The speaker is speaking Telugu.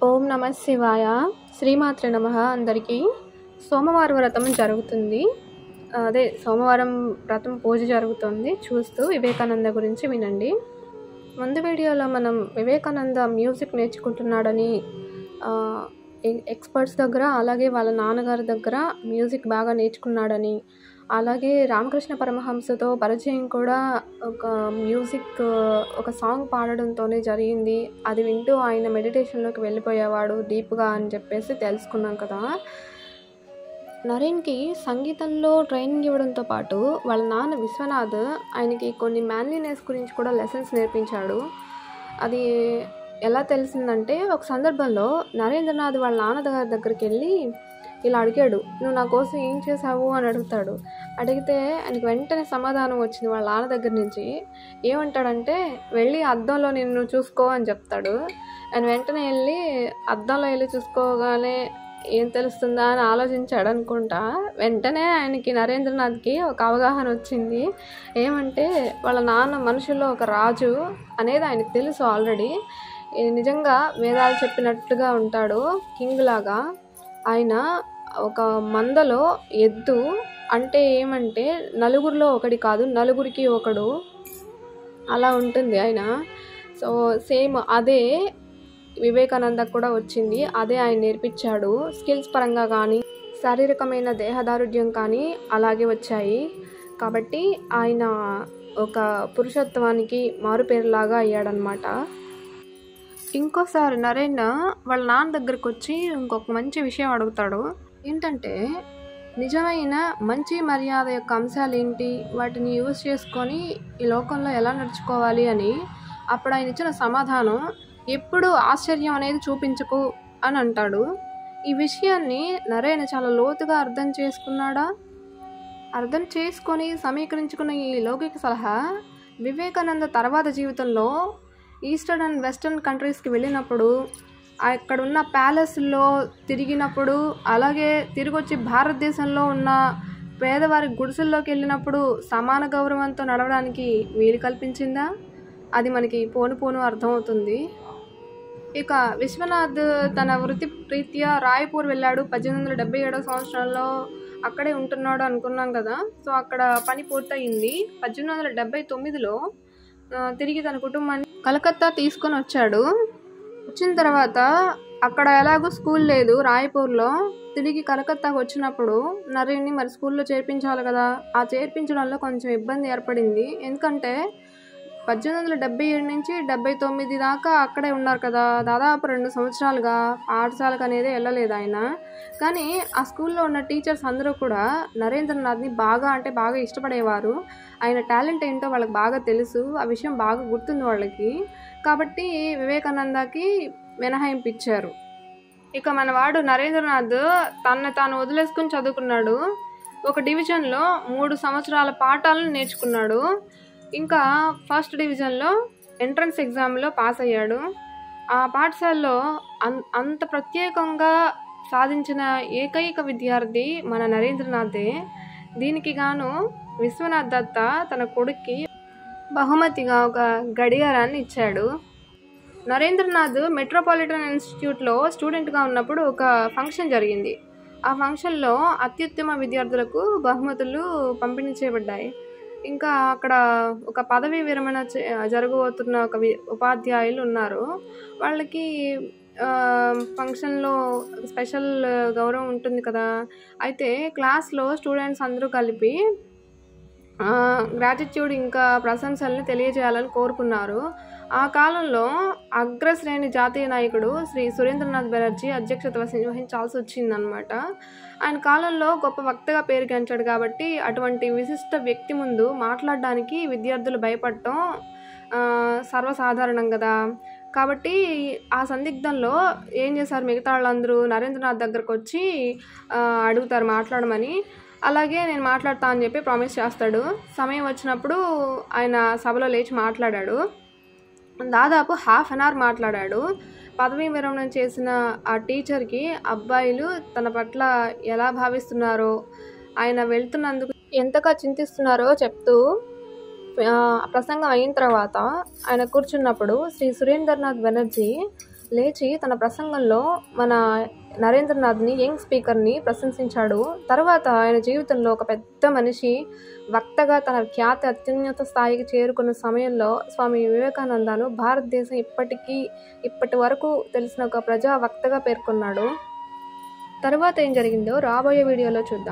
ఓం నమ శివాయ. శ్రీమాత్రే నమః. అందరికీ సోమవారం వ్రతం జరుగుతుంది. అదే సోమవారం వ్రతం పూజ జరుగుతుంది. చూస్తూ వివేకానంద గురించి వినండి. ముందు వీడియోలో మనం వివేకానంద మ్యూజిక్ నేర్చుకుంటున్నాడని ఎక్స్పర్ట్స్ దగ్గర, అలాగే వాళ్ళ నాన్నగారి దగ్గర మ్యూజిక్ బాగా నేర్చుకున్నాడని, అలాగే రామకృష్ణ పరమహంసతో పరిచయం కూడా ఒక సాంగ్ పాడడంతోనే జరిగింది. అది వింటూ ఆయన మెడిటేషన్లోకి వెళ్ళిపోయేవాడు డీప్గా అని చెప్పేసి తెలుసుకున్నాం కదా. నరేన్కి సంగీతంలో ట్రైనింగ్ ఇవ్వడంతో పాటు వాళ్ళ నాన్న విశ్వనాథ్ ఆయనకి కొన్ని మ్యాన్లీనెస్ గురించి కూడా లెసన్స్ నేర్పించాడు. అది ఎలా తెలిసిందంటే, ఒక సందర్భంలో నరేంద్రనాథ్ వాళ్ళ నాన్నగారి దగ్గరికి వెళ్ళి ఇలా అడిగాడు, నువ్వు నా కోసం ఏం చేసావు అని అడుగుతాడు. అడిగితే ఆయనకి వెంటనే సమాధానం వచ్చింది వాళ్ళ నాన్న దగ్గర నుంచి. ఏమంటాడంటే, వెళ్ళి అద్దంలో నిన్ను చూసుకో అని చెప్తాడు. ఆయన వెంటనే వెళ్ళి అద్దంలో వెళ్ళి చూసుకోగానే ఏం తెలుస్తుందా అని ఆలోచించాడు అనుకుంటా. వెంటనే ఆయనకి నరేంద్రనాథ్కి ఒక అవగాహన వచ్చింది. ఏమంటే, వాళ్ళ నాన్న మనుషుల్లో ఒక రాజు అనేది ఆయనకు తెలుసు ఆల్రెడీ. నిజంగా వేదాలు చెప్పినట్టుగా ఉంటాడు, కింగ్ లాగా. ఆయన ఒక మందలో ఎద్దు అంటే ఏమంటే నలుగురిలో ఒకటి కాదు, నలుగురికి ఒకడు, అలా ఉంటుంది ఆయన. సో సేమ్ అదే వివేకానందకు కూడా వచ్చింది. అదే ఆయన నేర్పించాడు. స్కిల్స్ పరంగా కానీ, శారీరకమైన దేహదారుఢ్యం కానీ అలాగే వచ్చాయి. కాబట్టి ఆయన ఒక పురుషత్వానికి మారుపేరులాగా అయ్యాడనమాట. ఇంకోసారి నరేన్ వాళ్ళ నాన్న దగ్గరకు వచ్చి ఇంకొక మంచి విషయం అడుగుతాడు. ఏంటంటే, నిజమైన మంచి మర్యాద యొక్క అంశాలు ఏంటి, వాటిని యూజ్ చేసుకొని ఈ లోకంలో ఎలా నడుచుకోవాలి అని. అప్పుడు ఆయన ఇచ్చిన సమాధానం, ఎప్పుడు ఆశ్చర్యం అనేది చూపించకు అని అంటాడు. ఈ విషయాన్ని నరేన్ చాలా లోతుగా అర్థం చేసుకున్నాడా? అర్థం చేసుకొని సమీకరించుకున్న ఈ లౌకిక సలహా వివేకానంద తర్వాత జీవితంలో ఈస్టర్న్ అండ్ వెస్టర్న్ కంట్రీస్కి వెళ్ళినప్పుడు, అక్కడున్న ప్యాలెస్లో తిరిగినప్పుడు, అలాగే తిరిగి వచ్చి భారతదేశంలో ఉన్న పేదవారి గుడిసెల్లోకి వెళ్ళినప్పుడు సమాన గౌరవంతో నడవడానికి వీలు కల్పించిందా? అది మనకి పోను అర్థమవుతుంది. ఇక విశ్వనాథ్ తన వృత్తి రీత్యా రాయ్పూర్ వెళ్ళాడు. 1877 సంవత్సరంలో అక్కడే ఉంటున్నాడు అనుకున్నాం కదా. సో అక్కడ పని పూర్తయింది. 1879లో తిరిగి తన కుటుంబాన్ని కలకత్తా తీసుకొని వచ్చాడు. వచ్చిన తర్వాత అక్కడ ఎలాగో స్కూల్ లేదు రాయ్పూర్లో. తిరిగి కలకత్తాకు వచ్చినప్పుడు నరేన్ని మరి స్కూల్లో చేర్పించాలి కదా. ఆ చేర్పించడంలో కొంచెం ఇబ్బంది ఏర్పడింది. ఎందుకంటే 1877 నుంచి 79 దాకా అక్కడే ఉన్నారు కదా. దాదాపు 2 సంవత్సరాలుగా పాఠశాలకు అనేది వెళ్ళలేదు ఆయన. కానీ ఆ స్కూల్లో ఉన్న టీచర్స్ అందరూ కూడా నరేంద్రనాథ్ని బాగా ఇష్టపడేవారు. ఆయన టాలెంట్ ఏంటో వాళ్ళకి బాగా తెలుసు. ఆ విషయం బాగా గుర్తుంది వాళ్ళకి. కాబట్టి వివేకానందకి మినహాయింపు ఇచ్చారు. ఇక మనవాడు నరేంద్రనాథ్ తాను వదిలేసుకుని చదువుకున్నాడు. ఒక డివిజన్లో 3 సంవత్సరాల పాఠాలను నేర్చుకున్నాడు. ఇంకా ఫస్ట్ డివిజన్లో ఎంట్రన్స్ ఎగ్జామ్లో పాస్ అయ్యాడు. ఆ పాఠశాలలో అంత ప్రత్యేకంగా సాధించిన ఏకైక విద్యార్థి మన నరేంద్రనాథే. దీనికి గాను విశ్వనాథ్ దత్త తన కొడుక్కి బహుమతిగా ఒక గడియారాన్ని ఇచ్చాడు. నరేంద్రనాథ్ మెట్రోపాలిటన్ ఇన్స్టిట్యూట్లో స్టూడెంట్గా ఉన్నప్పుడు ఒక ఫంక్షన్ జరిగింది. ఆ ఫంక్షన్లో అత్యుత్తమ విద్యార్థులకు బహుమతులు పంపిణీ చేయబడ్డాయి. ఇంకా అక్కడ ఒక పదవీ విరమణ జరగబోతున్న ఒక ఉపాధ్యాయులు ఉన్నారు. వాళ్ళకి ఫంక్షన్లో స్పెషల్ గౌరవం ఉంటుంది కదా. అయితే క్లాస్లో స్టూడెంట్స్ అందరూ కలిపి గ్రాటిట్యూడ్ ఇంకా ప్రశంసల్ని తెలియజేయాలని కోరుకున్నారు. ఆ కాలంలో అగ్రశ్రేణి జాతీయ నాయకుడు శ్రీ సురేంద్రనాథ్ బెనర్జీ అధ్యక్షత వహించాల్సి వచ్చిందనమాట. ఆయన కాలంలో గొప్ప వక్తగా పేరుగాంచాడు. కాబట్టి అటువంటి విశిష్ట వ్యక్తి ముందు మాట్లాడడానికి విద్యార్థులు భయపడటం సర్వసాధారణం కదా. కాబట్టి ఆ సందిగ్ధంలో ఏం చేశారు, మిగతా వాళ్ళందరూ నరేంద్రనాథ్ దగ్గరకు వచ్చి అడుగుతారు మాట్లాడమని. అలాగే నేను మాట్లాడతా అని చెప్పి ప్రామిస్ చేస్తాడు. సమయం వచ్చినప్పుడు ఆయన సభలో లేచి మాట్లాడాడు. దాదాపు ½ అన్ అవర్ మాట్లాడాడు. పదవీ విరమణ చేసిన ఆ టీచర్కి అబ్బాయిలు తన పట్ల ఎలా భావిస్తున్నారో, ఆయన వెళ్తున్నందుకు ఎంతగా చింతిస్తున్నారో చెప్తూ ప్రసంగం అయిన తర్వాత ఆయన కూర్చున్నప్పుడు శ్రీ సురేంద్రనాథ్ బెనర్జీ లేచి తన ప్రసంగంలో మన నరేంద్రనాథ్ని యంగ్ స్పీకర్ని ప్రశంసించాడు. తర్వాత ఆయన జీవితంలో ఒక పెద్ద మనిషి, వక్తగా తన ఖ్యాతి అత్యున్నత స్థాయికి చేరుకున్న సమయంలో స్వామి వివేకానందను భారతదేశం ఇప్పటి వరకు తెలిసిన ఒక ప్రజా వక్తగా పేర్కొన్నాడు. తర్వాత ఏం జరిగిందో రాబోయే వీడియోలో చూద్దాం.